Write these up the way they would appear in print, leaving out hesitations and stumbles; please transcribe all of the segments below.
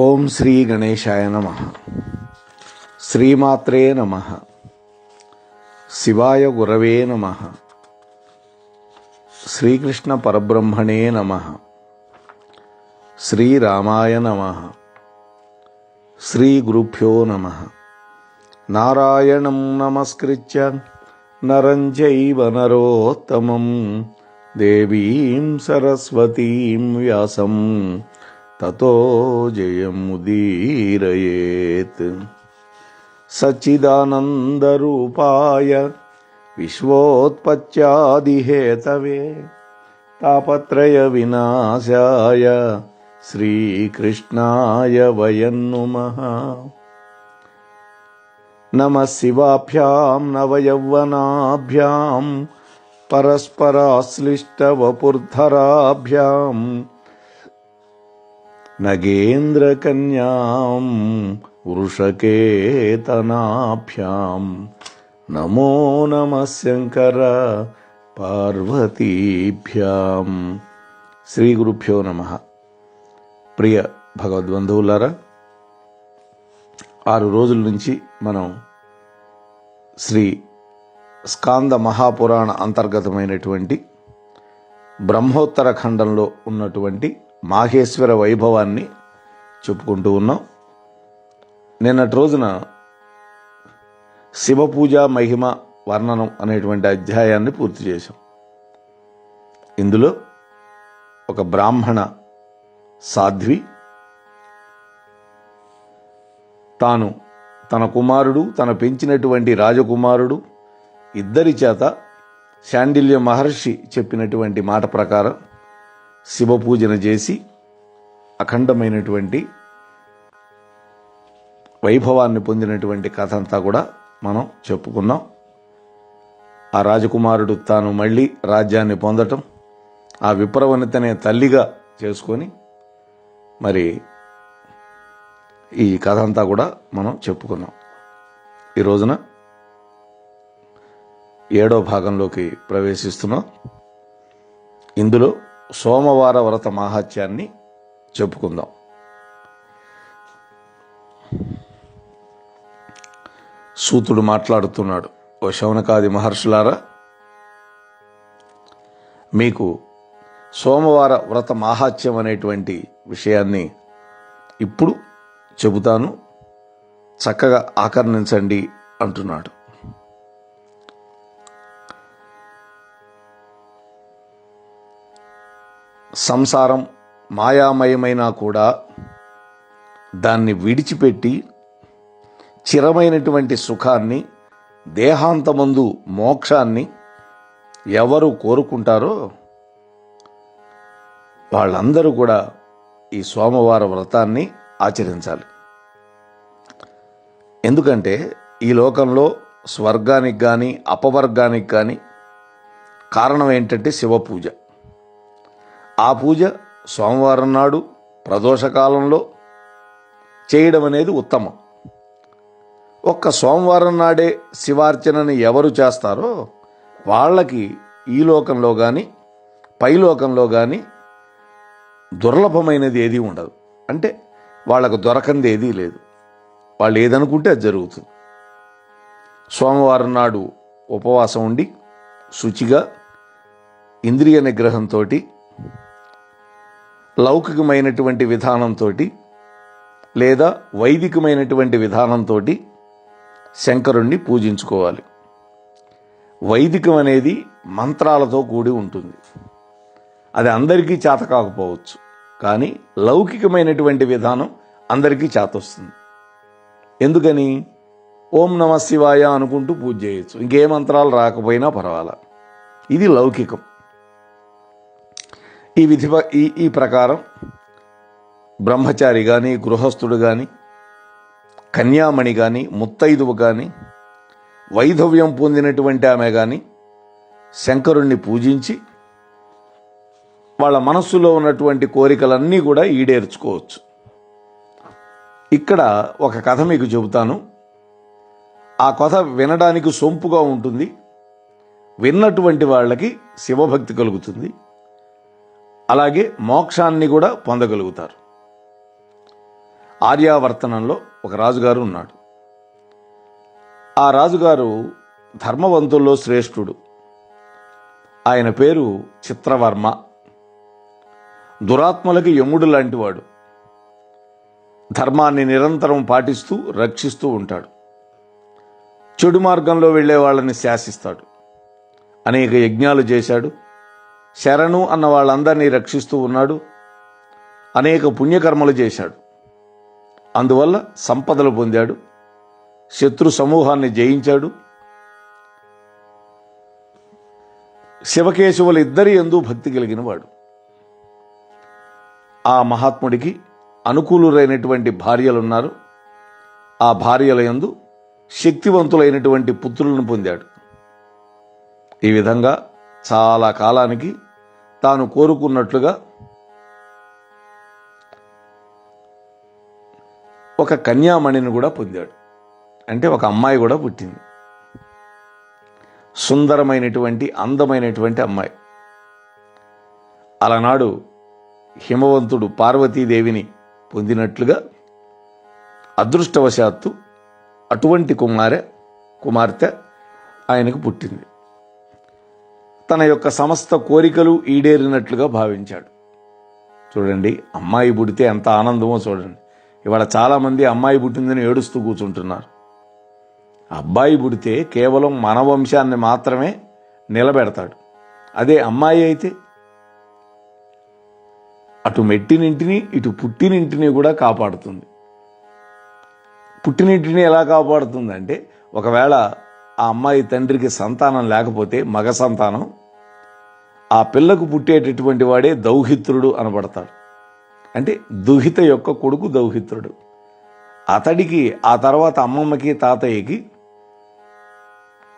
ఓం శ్రీ గణేశాయ నమః. శ్రీమాత్రే నమః. శివాయ గురవే నమః. శ్రీకృష్ణ పరబ్రహ్మణే నమః. శ్రీరామాయ నమః. శ్రీ గురుభ్యో నమః. నారాయణం నమస్కృత్య నరం చైవ నరోత్తమం దేవీం సరస్వతీం వ్యాసం తతో జయముదీరయేత్. సచ్చిదానందరూపాయ విశ్వోత్పత్యాదిహేతవే తాపత్రయ వినాశాయ శ్రీకృష్ణాయ వయం నమః. నమః శివాభ్యాం నవయౌవనాభ్యాం పరస్పరాశ్లిష్టవపుర్ధరాభ్యాం నగేంద్రకన్యాం వృషకేతనాభ్యాం నమో నమః శంకర పార్వతీభ్యాం. శ్రీ గురుభ్యో నమః. ప్రియ భగవద్బంధువులారా, 6 రోజుల నుంచి మనం శ్రీ స్కాంద మహాపురాణ అంతర్గతమైనటువంటి బ్రహ్మోత్తర ఖండంలో ఉన్నటువంటి మాహేశ్వర వైభవాన్ని చెప్పుకుంటూ ఉన్నాం. నిన్నటి రోజున శివపూజ మహిమ వర్ణనం అనేటువంటి అధ్యాయాన్ని పూర్తి చేశాం. ఇందులో ఒక బ్రాహ్మణ సాధ్వి తాను, తన కుమారుడు, తన పెంచినటువంటి రాజకుమారుడు ఇద్దరి చేత శాండిల్య మహర్షి చెప్పినటువంటి మాట ప్రకారం శివపూజన చేసి అఖండమైనటువంటి వైభవాన్ని పొందినటువంటి కథ అంతా కూడా మనం చెప్పుకున్నాం. ఆ రాజకుమారుడు తాను మళ్ళీ రాజ్యాన్ని పొందటం, ఆ విప్రవనితనే తల్లిగా చేసుకొని మరి ఈ కథ అంతా కూడా మనం చెప్పుకున్నాం. ఈ రోజున 7వ భాగంలోకి ప్రవేశిస్తున్నాం. ఇందులో సోమవార వ్రత మాహాత్యాన్ని చెప్పుకుందాం. సూతుడు మాట్లాడుతున్నాడు. ఓ శౌనకాది మహర్షులారా, మీకు సోమవార వ్రత మాహాత్యం అనేటువంటి విషయాన్ని ఇప్పుడు చెబుతాను, చక్కగా ఆకర్ణించండి అంటున్నాడు. సంసారం మాయామయమైనా కూడా దాన్ని విడిచిపెట్టి చిరమైనటువంటి సుఖాన్ని, దేహాంతమందు మోక్షాన్ని ఎవరు కోరుకుంటారో వాళ్ళందరూ కూడా ఈ సోమవార వ్రతాన్ని ఆచరించాలి. ఎందుకంటే ఈ లోకంలో స్వర్గానికి కానీ అపవర్గానికి కానీ కారణం ఏంటంటే శివపూజ. ఆ పూజ సోమవారం నాడు ప్రదోషకాలంలో చేయడం అనేది ఉత్తమం. ఒక్క సోమవారం నాడే శివార్చనని ఎవరు చేస్తారో వాళ్ళకి ఈ లోకంలో కానీ పైలోకంలో కానీ దుర్లభమైనది ఏదీ ఉండదు. అంటే వాళ్ళకు దొరకంది ఏదీ లేదు. వాళ్ళు ఏదనుకుంటే అది జరుగుతుంది. సోమవారం నాడు ఉపవాసం ఉండి శుచిగా ఇంద్రియ నిగ్రహంతో, లౌకికమైనటువంటి విధానంతో లేదా వైదికమైనటువంటి విధానంతో శంకరుణ్ణి పూజించుకోవాలి. వైదికం అనేది మంత్రాలతో కూడి ఉంటుంది. అది అందరికీ చేత కాకపోవచ్చు, కానీ లౌకికమైనటువంటి విధానం అందరికీ చేతొస్తుంది. ఎందుకని? ఓం నమ శివాయ అనుకుంటూ పూజ చేయొచ్చు, ఇంకే మంత్రాలు రాకపోయినా పర్వాలా. ఇది లౌకికం. ఈ ప్రకారం బ్రహ్మచారి కానీ, గృహస్థుడు కానీ, కన్యామణి కానీ, ముత్తైదువు కానీ, వైధవ్యం పొందినటువంటి ఆమె కానీ శంకరుణ్ణి పూజించి వాళ్ళ మనస్సులో ఉన్నటువంటి కోరికలన్నీ కూడా ఈడేర్చుకోవచ్చు. ఇక్కడ ఒక కథ మీకు చెబుతాను. ఆ కథ వినడానికి సొంపుగా ఉంటుంది. విన్నటువంటి వాళ్ళకి శివభక్తి కలుగుతుంది. అలాగే మోక్షాన్ని కూడా పొందగలుగుతారు. ఆర్యావర్తనంలో ఒక రాజుగారు ఉన్నాడు. ఆ రాజుగారు ధర్మవంతుల్లో శ్రేష్ఠుడు. ఆయన పేరు చిత్రవర్మ. దురాత్మలకి యముడు లాంటివాడు. ధర్మాన్ని నిరంతరం పాటిస్తూ రక్షిస్తూ ఉంటాడు. చెడు మార్గంలో వెళ్ళే వాళ్ళని శాసిస్తాడు. అనేక యజ్ఞాలు చేశాడు. శరణు అన్న వాళ్ళందరినీ రక్షిస్తూ ఉన్నాడు. అనేక పుణ్యకర్మలు చేశాడు. అందువల్ల సంపదలు పొందాడు. శత్రు సమూహాన్ని జయించాడు. శివకేశవులు ఇద్దరి యందు భక్తి కలిగిన వాడు. ఆ మహాత్ముడికి అనుకూలురైనటువంటి భార్యలున్నారు. ఆ భార్యల యందు శక్తివంతులైనటువంటి పుత్రులను పొందాడు. ఈ విధంగా చాలా కాలానికి తాను కోరుకున్నట్లుగా ఒక కన్యామణిని కూడా పొందాడు. అంటే ఒక అమ్మాయి కూడా పుట్టింది. సుందరమైనటువంటి అందమైనటువంటి అమ్మాయి. అలనాడు హిమవంతుడు పార్వతీదేవిని పొందినట్లుగా అదృష్టవశాత్తు అటువంటి కుమార్తె ఆయనకు పుట్టింది. తన యొక్క సమస్త కోరికలు ఈడేరినట్లుగా భావించాడు. చూడండి, అమ్మాయి పుడితే ఎంత ఆనందమో చూడండి. ఇవాళ చాలామంది అమ్మాయి పుట్టిందని ఏడుస్తూ కూర్చుంటున్నారు. అబ్బాయి పుడితే కేవలం మన వంశాన్ని మాత్రమే నిలబెడతాడు. అదే అమ్మాయి అయితే అటు మెట్టినింటిని ఇటు పుట్టినింటిని కూడా కాపాడుతుంది. పుట్టినింటిని ఎలా కాపాడుతుందంటే, ఒకవేళ ఆ అమ్మాయి తండ్రికి సంతానం లేకపోతే, మగ సంతానం, ఆ పిల్లకు పుట్టేటటువంటి వాడే దౌహిత్రుడు అనబడతాడు. అంటే దుహిత యొక్క కొడుకు దౌహిత్రుడు. అతడికి ఆ తర్వాత అమ్మమ్మకి తాతయ్యకి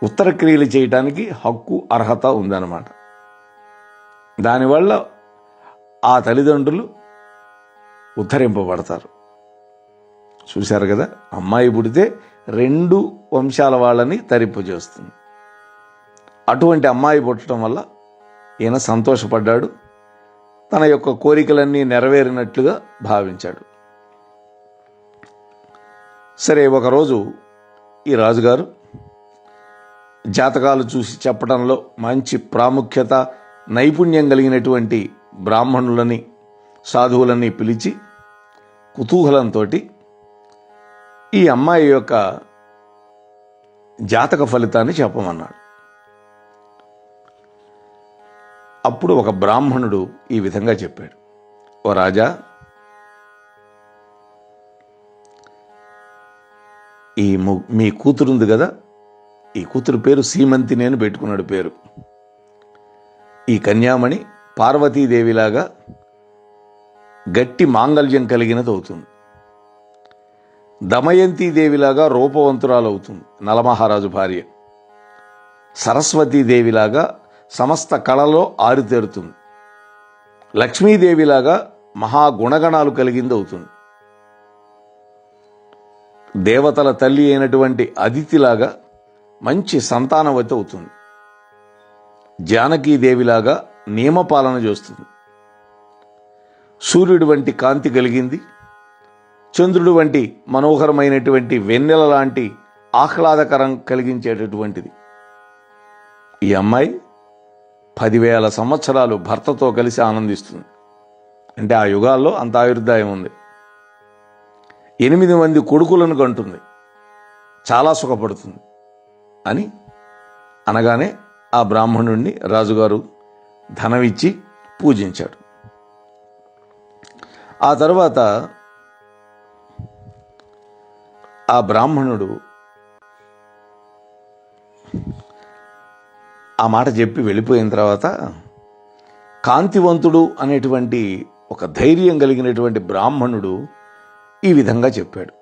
ఉత్తర క్రియలు చేయటానికి హక్కు అర్హత ఉందన్నమాట. దానివల్ల ఆ తల్లిదండ్రులు ఉద్ధరింపబడతారు. చూశారు కదా, అమ్మాయి పుడితే 2 వంశాల వాళ్ళని తరింపజేస్తుంది. అటువంటి అమ్మాయి పుట్టడం వల్ల ఈయన సంతోషపడ్డాడు. తన యొక్క కోరికలన్నీ నెరవేరినట్లుగా భావించాడు. సరే, ఒకరోజు ఈ రాజుగారు జాతకాలు చూసి చెప్పడంలో మంచి ప్రాముఖ్యత, నైపుణ్యం కలిగినటువంటి బ్రాహ్మణులని, సాధువులని పిలిచి కుతూహలంతో ఈ అమ్మాయి యొక్క జాతక ఫలితాన్ని చెప్పమన్నాడు. అప్పుడు ఒక బ్రాహ్మణుడు ఈ విధంగా చెప్పాడు. ఓ రాజా, మీ కూతురుంది కదా, ఈ కూతురు పేరు సీమంతిని అని పెట్టుకున్నాడు పేరు. ఈ కన్యామణి పార్వతీదేవిలాగా గట్టి మాంగళ్యం కలిగినది అవుతుంది. దమయంతీదేవిలాగా రూపవంతురాలు అవుతుంది, నలమహారాజు భార్య. సరస్వతీదేవిలాగా సమస్త కళలో ఆరితేరుతుంది. లక్ష్మీదేవిలాగా మహాగుణగణాలు కలిగింది అవుతుంది. దేవతల తల్లి అయినటువంటి అదితిలాగా మంచి సంతానవతి అవుతుంది. జానకీదేవిలాగా నియమపాలన చేస్తుంది. సూర్యుడి వంటి కాంతి కలిగింది. చంద్రుడి వంటి మనోహరమైనటువంటి వెన్నెల లాంటి ఆహ్లాదకరం కలిగించేటటువంటిది. ఈ అమ్మాయి 10,000 సంవత్సరాలు భర్తతో కలిసి ఆనందిస్తుంది. అంటే ఆ యుగాల్లో అంత ఆయుర్దాయం ఉంది. 8 మంది కొడుకులను కంటుంది. చాలా సుఖపడుతుంది అని అనగానే ఆ బ్రాహ్మణుణ్ణి రాజుగారు ధనమిచ్చి పూజించాడు. ఆ తర్వాత ఆ బ్రాహ్మణుడు ఆ మాట చెప్పి వెళ్ళిపోయిన తర్వాత కాంతివంతుడు అనేటువంటి ఒక ధైర్యం కలిగినటువంటి బ్రాహ్మణుడు ఈ విధంగా చెప్పాడు.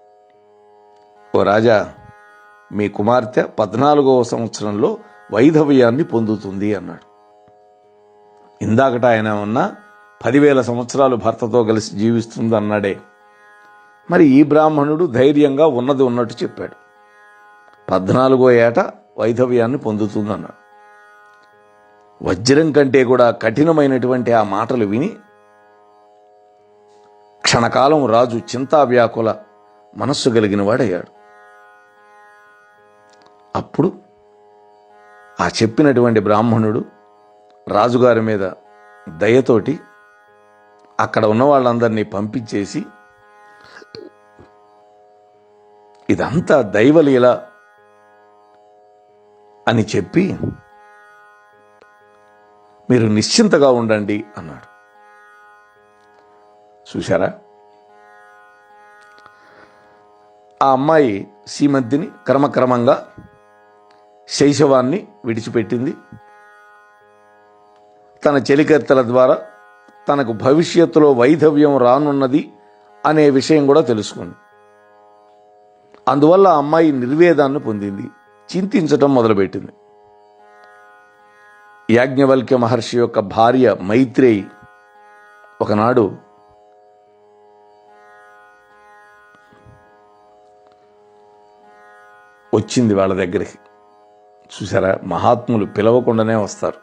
ఓ రాజా, మీ కుమార్తె 14వ సంవత్సరంలో వైధవ్యాన్ని పొందుతుంది అన్నాడు. ఇందాకట ఆయన ఉన్న 10,000 సంవత్సరాలు భర్తతో కలిసి జీవిస్తుంది అన్నాడే. మరి ఈ బ్రాహ్మణుడు ధైర్యంగా ఉన్నది ఉన్నట్టు చెప్పాడు. 14వ ఏట వైధవ్యాన్ని పొందుతుందన్నాడు. వజ్రం కంటే కూడా కఠినమైనటువంటి ఆ మాటలు విని క్షణకాలం రాజు చింతావ్యాకుల మనస్సు కలిగిన వాడయ్యాడు. అప్పుడు ఆ చెప్పినటువంటి బ్రాహ్మణుడు రాజుగారి మీద దయతోటి అక్కడ ఉన్న వాళ్ళందరినీ పంపించేసి, ఇదంతా దైవలీల అని చెప్పి మీరు నిశ్చింతగా ఉండండి అన్నాడు. చూశారా, ఆ అమ్మాయి సీమంతిని క్రమక్రమంగా శైశవాన్ని విడిచిపెట్టింది. తన చెలికత్తెల ద్వారా తనకు భవిష్యత్తులో వైధవ్యం రానున్నది అనే విషయం కూడా తెలుసుకుంది. అందువల్ల ఆ అమ్మాయి నిర్వేదాన్ని పొందింది, చింతించటం మొదలుపెట్టింది. యాజ్ఞవల్క్య మహర్షి యొక్క భార్య మైత్రేయి ఒకనాడు వచ్చింది వాళ్ళ దగ్గరికి. చూసారా, మహాత్ములు పిలవకుండానే వస్తారు.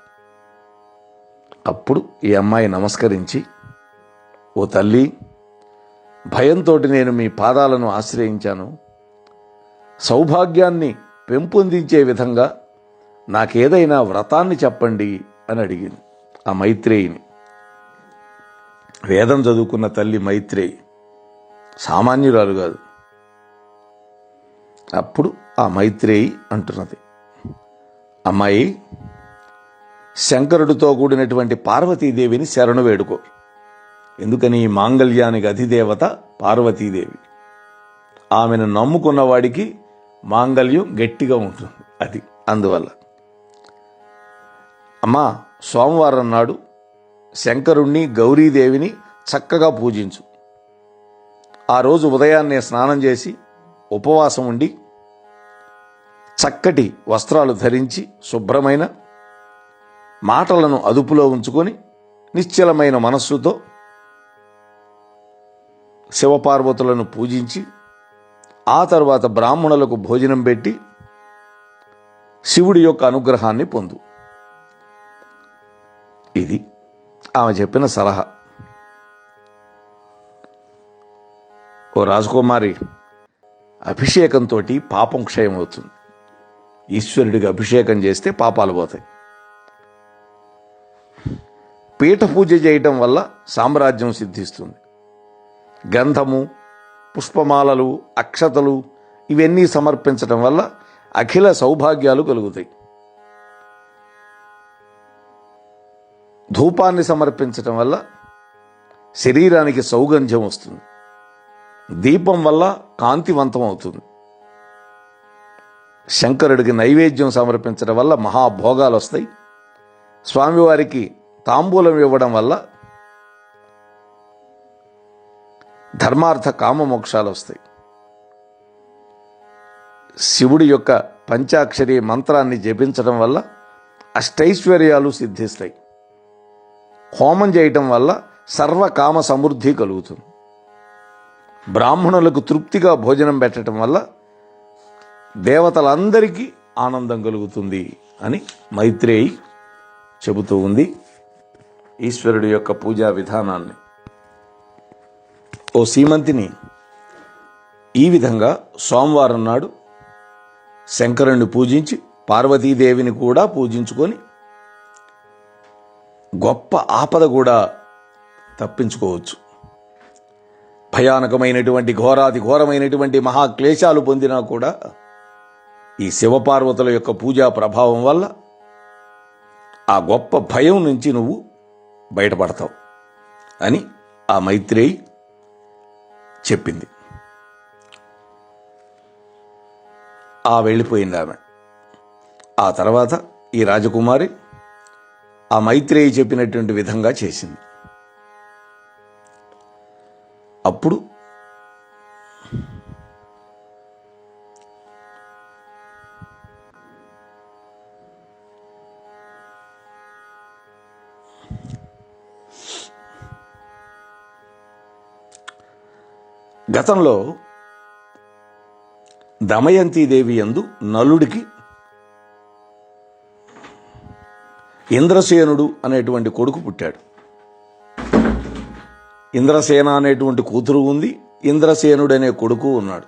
అప్పుడు ఈ అమ్మాయి నమస్కరించి, ఓ తల్లి, భయంతో నేను మీ పాదాలను ఆశ్రయించాను. సౌభాగ్యాన్ని పెంపొందించే విధంగా నాకేదైనా వ్రతాన్ని చెప్పండి అని అడిగింది ఆ మైత్రేయిని. వేదం చదువుకున్న తల్లి మైత్రేయి, సామాన్యురాలు కాదు. అప్పుడు ఆ మైత్రేయి అంటున్నది, అమ్మాయి, శంకరుడితో కూడినటువంటి పార్వతీదేవిని శరణు వేడుకో. ఎందుకని? మాంగళ్యానికి అధిదేవత పార్వతీదేవి. ఆమెను నమ్ముకున్న వాడికి మాంగళ్యం గట్టిగా ఉంటుంది. అది అందువల్ల అమ్మా, సోమవారం నాడు శంకరుణ్ణి గౌరీదేవిని చక్కగా పూజించు. ఆ రోజు ఉదయాన్నే స్నానం చేసి ఉపవాసం ఉండి చక్కటి వస్త్రాలు ధరించి శుభ్రమైన మాటలను అదుపులో ఉంచుకొని నిశ్చలమైన మనస్సుతో శివపార్వతులను పూజించి ఆ తర్వాత బ్రాహ్మణులకు భోజనం పెట్టి శివుడి యొక్క అనుగ్రహాన్ని పొందు. ఇది ఆమె చెప్పిన సలహా. ఓ రాజకుమారి, అభిషేకంతో పాపం క్షయం అవుతుంది. ఈశ్వరుడికి అభిషేకం చేస్తే పాపాలు పోతాయి. పీఠ పూజ చేయటం వల్ల సామ్రాజ్యం సిద్ధిస్తుంది. గంధము, పుష్పమాలలు, అక్షతలు ఇవన్నీ సమర్పించటం వల్ల అఖిల సౌభాగ్యాలు కలుగుతాయి. ధూపాన్ని సమర్పించటం వల్ల శరీరానికి సౌగంధ్యం వస్తుంది. దీపం వల్ల కాంతివంతం అవుతుంది. శంకరుడికి నైవేద్యం సమర్పించడం వల్ల మహాభోగాలు వస్తాయి. స్వామివారికి తాంబూలం ఇవ్వడం వల్ల ధర్మార్థ కామ మోక్షాలు వస్తాయి. శివుడి యొక్క పంచాక్షరి మంత్రాన్ని జపించడం వల్ల అష్టైశ్వర్యాలు సిద్ధిస్తాయి. హోమం చేయటం వల్ల సర్వకామ సమృద్ధి కలుగుతుంది. బ్రాహ్మణులకు తృప్తిగా భోజనం పెట్టడం వల్ల దేవతలందరికీ ఆనందం కలుగుతుంది అని మైత్రేయి చెబుతూ ఉంది ఈశ్వరుడి యొక్క పూజా విధానాన్ని. ఓ సీమంతిని, ఈ విధంగా సోమవారం నాడు శంకరుణ్ణి పూజించి పార్వతీదేవిని కూడా పూజించుకొని గొప్ప ఆపద కూడా తప్పించుకోవచ్చు. భయానకమైనటువంటి ఘోరాతి ఘోరమైనటువంటి మహాక్లేశాలు పొందినా కూడా ఈ శివపార్వతుల యొక్క పూజా ప్రభావం వల్ల ఆ గొప్ప భయం నుంచి నువ్వు బయటపడతావు అని ఆ మైత్రేయి చెప్పింది. వెళ్ళిపోయింది ఆమె. ఆ తర్వాత ఈ రాజకుమారి ఆ మైత్రేయి చెప్పినటువంటి విధంగా చేసింది. అప్పుడు గతంలో దమయంతీదేవి యందు నలుడికి ఇంద్రసేనుడు అనేటువంటి కొడుకు పుట్టాడు. ఇంద్రసేన అనేటువంటి కూతురు ఉంది, ఇంద్రసేనుడు అనే కొడుకు ఉన్నాడు.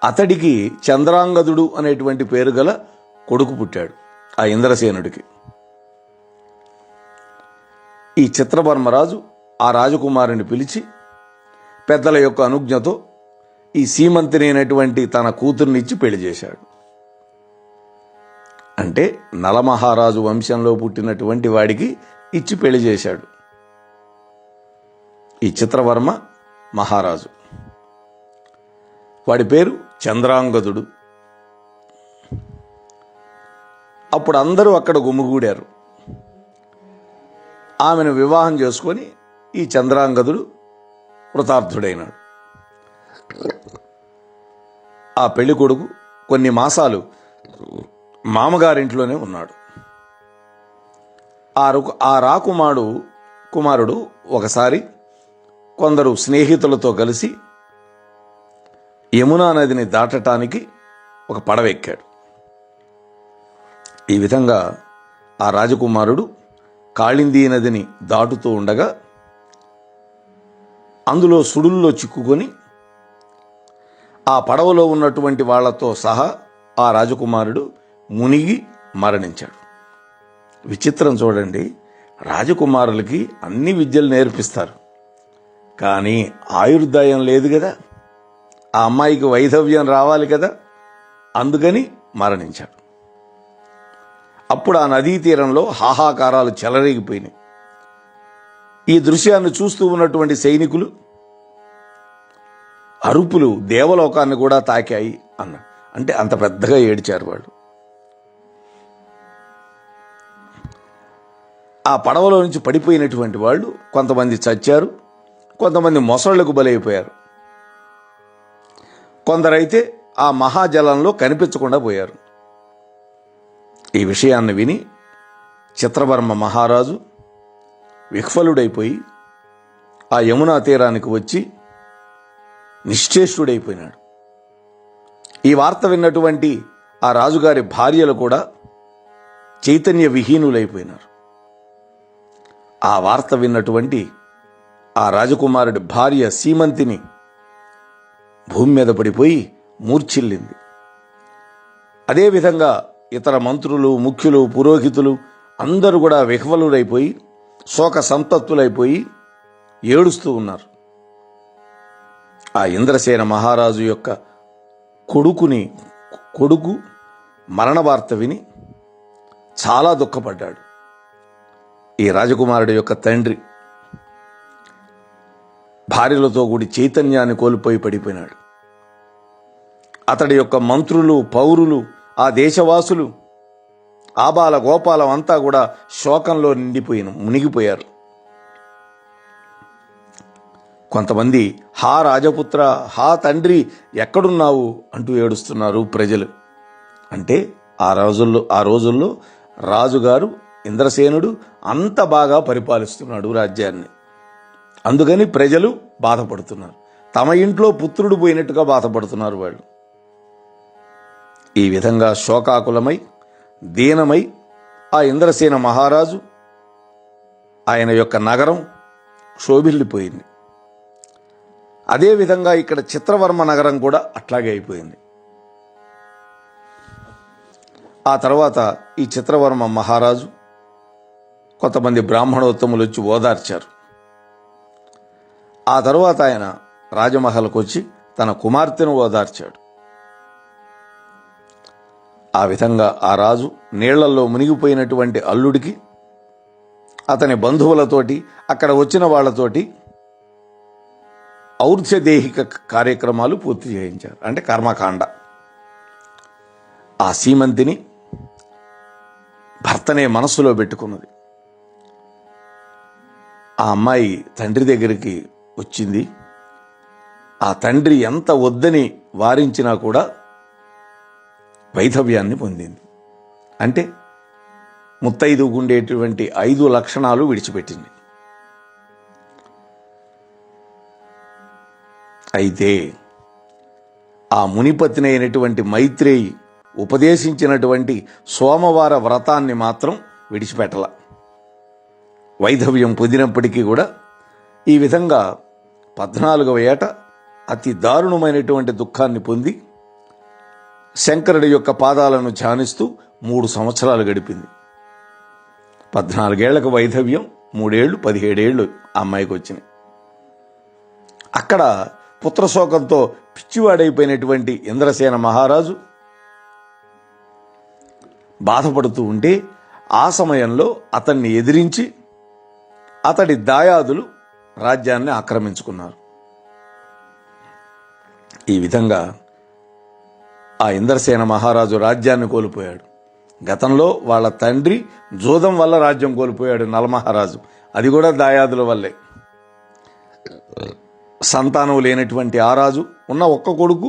అతడికి చంద్రాంగదుడు అనేటువంటి పేరు గల కొడుకు పుట్టాడు ఆ ఇంద్రసేనుడికి. ఈ చిత్రవర్మరాజు ఆ రాజకుమారుని పిలిచి పెద్దల యొక్క అనుజ్ఞతో ఈ సీమంతిని అయినటువంటి తన కూతుర్నిచ్చి పెళ్లి చేశాడు. అంటే నలమహారాజు వంశంలో పుట్టినటువంటి వాడికి ఇచ్చి పెళ్లి చేశాడు ఈ చిత్రవర్మ మహారాజు. వాడి పేరు చంద్రాంగదుడు. అప్పుడు అందరూ అక్కడ గుమిగూడారు. ఆమెను వివాహం చేసుకొని ఈ చంద్రాంగదుడు కృతార్థుడైనాడు. ఆ పెళ్లి కొడుకు కొన్ని మాసాలు మామగారింట్లోనే ఉన్నాడు. ఆ కుమారుడు ఒకసారి కొందరు స్నేహితులతో కలిసి యమునా నదిని దాటటానికి ఒక పడవ ఎక్కాడు. ఈ విధంగా ఆ రాజకుమారుడు కాళిందీ నదిని దాటుతూ ఉండగా అందులో సుడుల్లో చిక్కుకొని ఆ పడవలో ఉన్నటువంటి వాళ్లతో సహా ఆ రాజకుమారుడు మునిగి మరణించాడు. విచిత్రం చూడండి, రాజకుమారులకి అన్ని విద్యలు నేర్పిస్తారు, కానీ ఆయుర్దాయం లేదు కదా, ఆ అమ్మాయికి వైధవ్యం రావాలి కదా, అందుకని మరణించాడు. అప్పుడు ఆ నదీ తీరంలో హాహాకారాలు చెలరేగిపోయినాయి. ఈ దృశ్యాన్ని చూస్తూ ఉన్నటువంటి సైనికులు అరుపులు దేవలోకాన్ని కూడా తాకాయి అంటే అంత పెద్దగా ఏడ్చారు వాళ్ళు. ఆ పడవలో నుంచి పడిపోయినటువంటి వాళ్ళు కొంతమంది చచ్చారు, కొంతమంది మొసళ్లకు బలైపోయారు, కొందరైతే ఆ మహాజలంలో కనిపించకుండా పోయారు. ఈ విషయాన్ని విని చిత్రవర్మ మహారాజు విహ్వలుడైపోయి ఆ యమునా తీరానికి వచ్చి నిశ్చేష్టుడైపోయినాడు. ఈ వార్త విన్నటువంటి ఆ రాజుగారి భార్యలు కూడా చైతన్య విహీనులైపోయినారు. ఆ వార్త విన్నటువంటి ఆ రాజకుమారుడి భార్య సీమంతిని భూమి మీద పడిపోయి మూర్ఛిల్లింది. అదేవిధంగా ఇతర మంత్రులు, ముఖ్యులు, పురోహితులు అందరూ కూడా విహ్వలుడైపోయి శోక సంతప్తులైపోయి ఏడుస్తూ ఉన్నారు. ఆ ఇంద్రసేన మహారాజు యొక్క కొడుకు మరణ వార్త విని చాలా దుఃఖపడ్డాడు. ఈ రాజకుమారుడి యొక్క తండ్రి భార్యలతో కూడి చైతన్యాన్ని కోల్పోయి పడిపోయినాడు. అతడి యొక్క మంత్రులు, పౌరులు, ఆ దేశవాసులు, ఆబాల గోపాలం అంతా కూడా శోకంలో మునిగిపోయారు. కొంతమంది హా రాజపుత్ర, హా తండ్రి ఎక్కడున్నావు అంటూ ఏడుస్తున్నారు ప్రజలు. అంటే ఆ రోజుల్లో రాజుగారు ఇంద్రసేనుడు అంత బాగా పరిపాలిస్తున్నాడు రాజ్యాన్ని. అందుకని ప్రజలు బాధపడుతున్నారు. తమ ఇంట్లో పుత్రుడు పోయినట్టుగా బాధపడుతున్నారు వాళ్ళు. ఈ విధంగా శోకాకులమై దీనమై ఆ ఇంద్రసేన మహారాజు ఆయన యొక్క నగరం శోభిల్లిపోయింది. అదేవిధంగా ఇక్కడ చిత్రవర్మ నగరం కూడా అట్లాగే అయిపోయింది. ఆ తర్వాత ఈ చిత్రవర్మ మహారాజు కొంతమంది బ్రాహ్మణోత్తములు వచ్చి ఓదార్చారు. ఆ తరువాత ఆయన రాజమహల్కు వచ్చి తన కుమార్తెను ఓదార్చాడు. ఆ విధంగా ఆ రాజు నీళ్లలో మునిగిపోయినటువంటి అల్లుడికి అతని బంధువులతోటి అక్కడ వచ్చిన వాళ్లతోటి ఔర్ధ్యదేహిక కార్యక్రమాలు పూర్తి చేయించారు, అంటే కర్మకాండ. ఆ సీమంతిని భర్తనే మనస్సులో పెట్టుకున్నది. ఆ అమ్మాయి తండ్రి దగ్గరికి వచ్చింది. ఆ తండ్రి ఎంత వద్దని వారించినా కూడా వైధవ్యాన్ని పొందింది. అంటే ముత్తైదువుకు ఉండేటువంటి 5 లక్షణాలు విడిచిపెట్టింది. అయితే ఆ మునిపత్ని అయినటువంటి మైత్రేయి ఉపదేశించినటువంటి సోమవార వ్రతాన్ని మాత్రం విడిచిపెట్టల. వైధవ్యం పొందినప్పటికీ కూడా ఈ విధంగా 14వ ఏట అతి దారుణమైనటువంటి దుఃఖాన్ని పొంది శంకరుడి యొక్క పాదాలను ధ్యానిస్తూ 3 సంవత్సరాలు గడిపింది. 14 ఏళ్లకు వైధవ్యం, 3 ఏళ్ళు 17 ఏళ్ళు ఆ అమ్మాయికి వచ్చినాయి. అక్కడ పుత్రశోకంతో పిచ్చివాడైపోయినటువంటి ఇంద్రసేన మహారాజు బాధపడుతూ ఉంటే ఆ సమయంలో అతన్ని ఎదిరించి అతడి దాయాదులు రాజ్యాన్ని ఆక్రమించుకున్నారు. ఈ విధంగా ఆ ఇంద్రసేన మహారాజు రాజ్యాన్ని కోల్పోయాడు. గతంలో వాళ్ళ తండ్రి జూదం వల్ల రాజ్యం కోల్పోయాడు నలమహారాజు, అది కూడా దాయాదుల వల్లే. సంతానం లేనటువంటి ఆ రాజు ఉన్న ఒక్క కొడుకు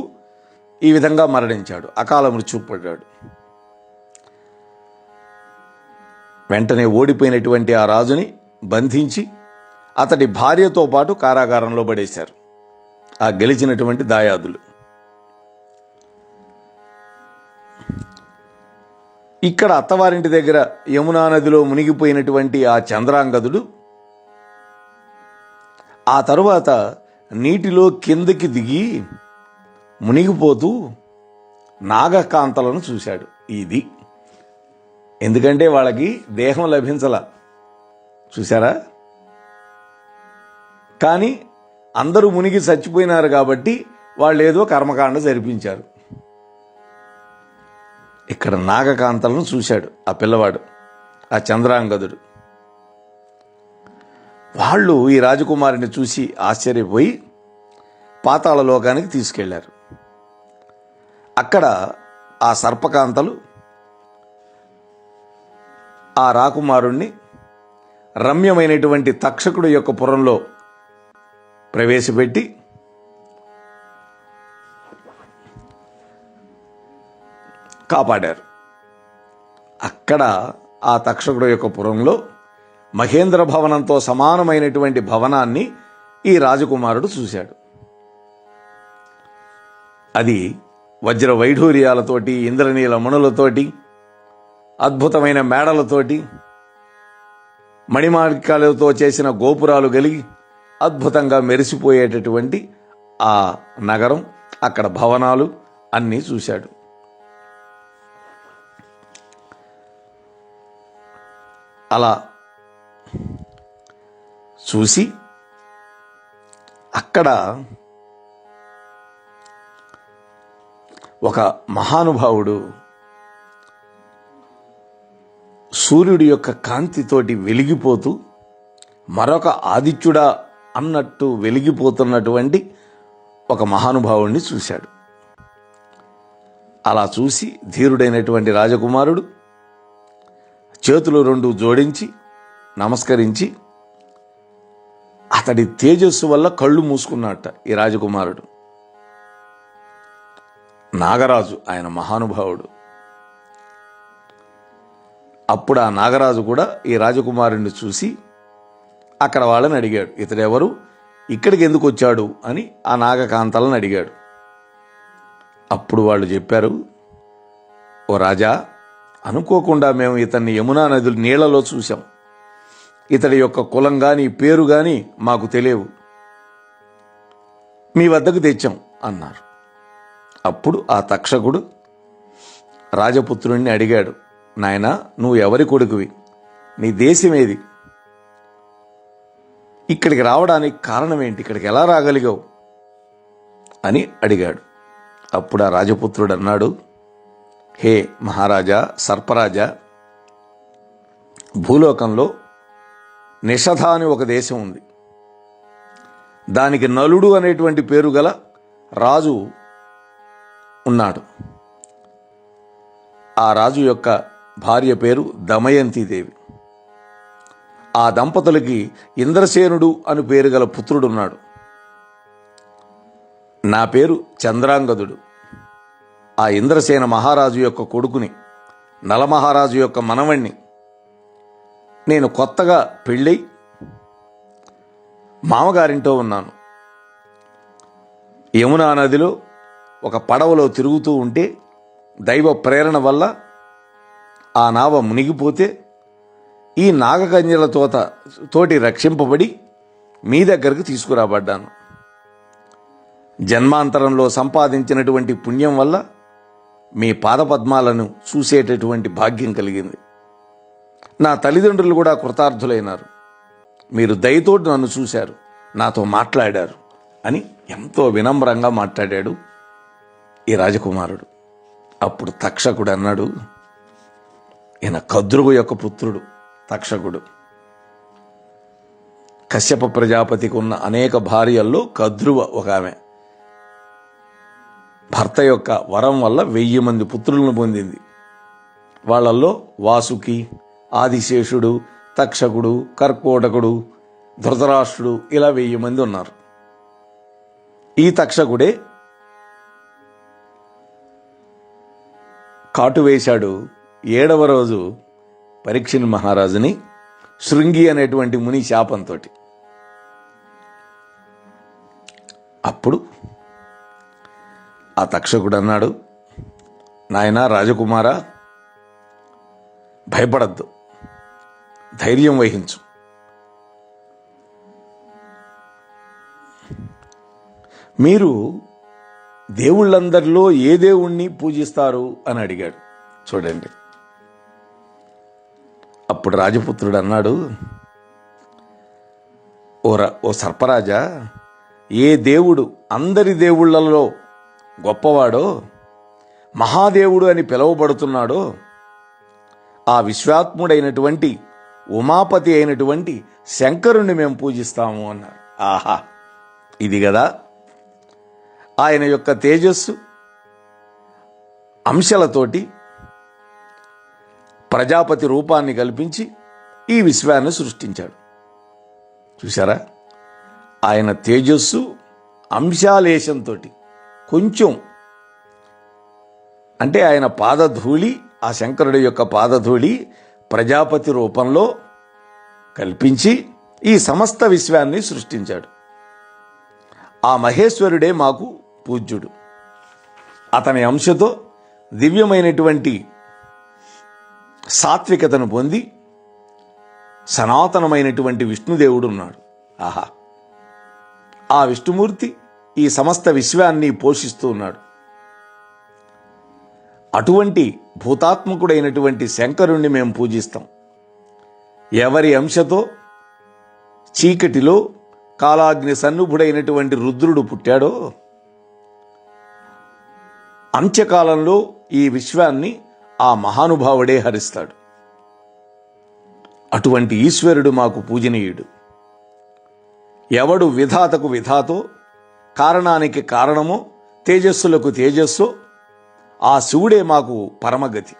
ఈ విధంగా మరణించాడు, అకాల మృత్యు పడ్డాడు. వెంటనే ఓడిపోయినటువంటి ఆ రాజుని బంధించి అతడి భార్యతో పాటు కారాగారంలో పడేశారు ఆ గెలిచినటువంటి దాయాదులు. ఇక్కడ అత్తవారింటి దగ్గర యమునా నదిలో మునిగిపోయినటువంటి ఆ చంద్రాంగదుడు ఆ తరువాత నీటిలో కిందకి దిగి మునిగిపోతూ నాగకాంతలను చూశాడు. ఇది ఎందుకంటే వాళ్ళకి దేహం లభించలా, చూశారా? కానీ అందరూ మునిగి చచ్చిపోయినారు కాబట్టి వాళ్ళు ఏదో కర్మకాండ జరిపించారు. ఇక్కడ నాగకాంతలను చూశాడు ఆ పిల్లవాడు, ఆ చంద్రాంగదుడు. వాళ్ళు ఈ రాజకుమారిని చూసి ఆశ్చర్యపోయి పాతాళ లోకానికి తీసుకెళ్లారు. అక్కడ ఆ సర్పకాంతలు ఆ రాకుమారుణ్ణి రమ్యమైనటువంటి తక్షకుడు యొక్క పురంలో ప్రవేశపెట్టి కాపాడారు. అక్కడ ఆ తక్షకుడు యొక్క పురంలో మహేంద్ర భవనంతో సమానమైనటువంటి భవనాన్ని ఈ రాజకుమారుడు చూశాడు. అది వజ్ర వైఢూర్యాలతోటి, ఇంద్రనీల మణులతోటి, అద్భుతమైన మేడలతోటి, మణిమాణిక్యాలతో చేసిన గోపురాలు కలిగి అద్భుతంగా మెరిసిపోయేటటువంటి ఆ నగరం, అక్కడ భవనాలు అన్నీ చూశాడు. అలా చూసి అక్కడ ఒక మహానుభావుడు సూర్యుడి యొక్క కాంతితోటి వెలిగిపోతూ మరొక ఆదిత్యుడా అన్నట్టు వెలిగిపోతున్నటువంటి ఒక మహానుభావుడిని చూశాడు. అలా చూసి ధీరుడైనటువంటి రాజకుమారుడు చేతులు 2 జోడించి నమస్కరించి అతడి తేజస్సు వల్ల కళ్ళు మూసుకున్నట్ట ఈ రాజకుమారుడు. నాగరాజు ఆయన మహానుభావుడు. అప్పుడు ఆ నాగరాజు కూడా ఈ రాజకుమారుడిని చూసి అక్కడ వాళ్ళని అడిగాడు, ఇతడెవరు, ఇక్కడికి ఎందుకు వచ్చాడు అని ఆ నాగకాంతలను అడిగాడు. అప్పుడు వాళ్ళు చెప్పారు, ఓ రాజా, అనుకోకుండా మేము ఇతన్ని యమునా నది నీళ్లలో చూశాం. ఇతడి యొక్క కులం గాని పేరు గాని మాకు తెలియవు, మీ వద్దకు తెచ్చాం అన్నారు. అప్పుడు ఆ తక్షకుడు రాజపుత్రుణ్ణి అడిగాడు, నాయనా, నువ్వు ఎవరి కొడుకువి, నీ దేశమేది, ఇక్కడికి రావడానికి కారణం ఏంటి, ఇక్కడికి ఎలా రాగలిగావు అని అడిగాడు. అప్పుడు ఆ రాజపుత్రుడు అన్నాడు, హే మహారాజా, సర్పరాజా, భూలోకంలో నిషధ అని ఒక దేశం ఉంది. దానికి నలుడు అనేటువంటి పేరు గల రాజు ఉన్నాడు. ఆ రాజు యొక్క భార్య పేరు దమయంతిదేవి. ఆ దంపతులకి ఇంద్రసేనుడు అని పేరు గల పుత్రుడున్నాడు. నా పేరు చంద్రాంగదుడు. ఆ ఇంద్రసేన మహారాజు యొక్క కొడుకుని, నలమహారాజు యొక్క మనవణ్ణి. నేను కొత్తగా పెళ్ళై మామగారింటో ఉన్నాను. యమునా నదిలో ఒక పడవలో తిరుగుతూ ఉంటే దైవ ప్రేరణ వల్ల ఆ నావ మునిగిపోతే ఈ నాగకన్యల తోటి రక్షింపబడి మీ దగ్గరకు తీసుకురాబడ్డాను. జన్మాంతరంలో సంపాదించినటువంటి పుణ్యం వల్ల మీ పాదపద్మాలను చూసేటటువంటి భాగ్యం కలిగింది. నా తల్లిదండ్రులు కూడా కృతార్థులైనారు. మీరు దయతోటి నన్ను చూశారు, నాతో మాట్లాడారు అని ఎంతో వినమ్రంగా మాట్లాడాడు ఈ రాజకుమారుడు. అప్పుడు తక్షకుడు అన్నాడు, ఈయన కద్రువు యొక్క పుత్రుడు తక్షకుడు. కశ్యప ప్రజాపతికి ఉన్న అనేక భార్యల్లో కద్రువ ఒక ఆమె. భర్త యొక్క వరం వల్ల 1000 మంది పుత్రులను పొందింది. వాళ్ళల్లో వాసుకి, ఆదిశేషుడు, తక్షకుడు, కర్కోటకుడు, ధృతరాష్ట్రుడు ఇలా 1000 మంది ఉన్నారు. ఈ తక్షకుడే కాటు వేశాడు 7వ రోజు పరీక్షిత్ మహారాజుని శృంగి అనేటువంటి ముని శాపంతో. అప్పుడు ఆ తక్షకుడు అన్నాడు, నాయనా రాజకుమారా, భయపడద్దు, ధైర్యం వహించు. మీరు దేవుళ్ళందరిలో ఏ దేవుణ్ణి పూజిస్తారు అని అడిగాడు. చూడండి, అప్పుడు రాజపుత్రుడు అన్నాడు, ఓ సర్పరాజా, ఏ దేవుడు అందరి దేవుళ్లలో గొప్పవాడో, మహాదేవుడు అని పిలువబడుతున్నాడో ఆ విశ్వాత్ముడైనటువంటి ఉమాపతి అయినటువంటి శంకరుణ్ణి మేము పూజిస్తాము అన్నారు. ఆహా, ఇది కదా ఆయన యొక్క తేజస్సు అంశాలతోటి ప్రజాపతి రూపాన్ని కల్పించి ఈ విశ్వాన్ని సృష్టించాడు. చూసారా, ఆయన తేజస్సు అంశాలేశంతో కొంచెం అంటే ఆయన పాదధూళి, ఆ శంకరుడి యొక్క పాదధూళి ప్రజాపతి రూపంలో కల్పించి ఈ సమస్త విశ్వాన్ని సృష్టించాడు. ఆ మహేశ్వరుడే మాకు పూజ్యుడు. అతని అంశతో దివ్యమైనటువంటి సాత్వికతను పొంది సనాతనమైనటువంటి విష్ణుదేవుడు ఉన్నాడు. ఆహా, ఆ విష్ణుమూర్తి ఈ సమస్త విశ్వాన్ని పోషిస్తూ ఉన్నాడు. అటువంటి భూతాత్మకుడైనటువంటి శంకరుణ్ణి మేము పూజిస్తాం. ఎవరి అంశతో చీకటిలో కాలాగ్ని సన్నుభుడైనటువంటి రుద్రుడు పుట్టాడో, అంత్యకాలంలో ఈ విశ్వాన్ని ఆ మహానుభావుడే హరిస్తాడు. అటువంటి ఈశ్వరుడు మాకు పూజనీయుడు. ఎవడు విధాతకు విధాతో, కారణానికి కారణమో, తేజస్సులకు తేజస్సో ఆ శివుడే మాకు పరమగతి.